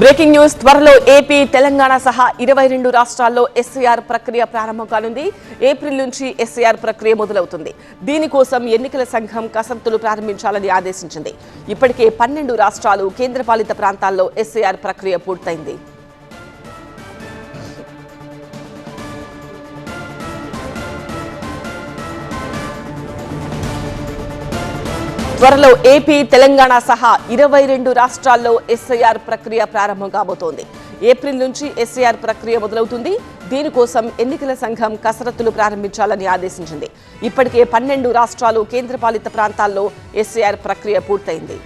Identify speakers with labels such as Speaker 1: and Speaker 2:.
Speaker 1: Breaking news త్వరలో AP Telangana సహా 22 రాష్ట్రాల్లో ఎస్ఐఆర్ ప్రక్రియ ప్రారంభం కానుంది. ఏప్రిల్ నుంచి ఎస్ఐఆర్ ప్రక్రియ మొదలవుతుంది. దీనికోసం ఎన్నికల సంఘం కసరత్తులు ప్రారంభించాలని ఆదేశించింది. ఇప్పటికే 12 రాష్ట్రాలు కేంద్రపాలిత ప్రాంతాల్లో ఎస్ఐఆర్ ప్రక్రియ పూర్తయింది. త్వరలో ఏపీ తెలంగాణ సహా 22 రాష్ట్రాల్లో ఎస్ఐఆర్ ప్రక్రియ ప్రారంభం కాబోతోంది. ఏప్రిల్ నుంచి ఎస్ఐఆర్ ప్రక్రియ మొదలవుతుంది. దీనికోసం ఎన్నికల సంఘం కసరత్తులు ప్రారంభించాలని ఆదేశించింది. ఇప్పటికే 12 రాష్ట్రాలు కేంద్రపాలిత ప్రాంతాల్లో ఎస్ఐఆర్ ప్రక్రియ పూర్తయింది.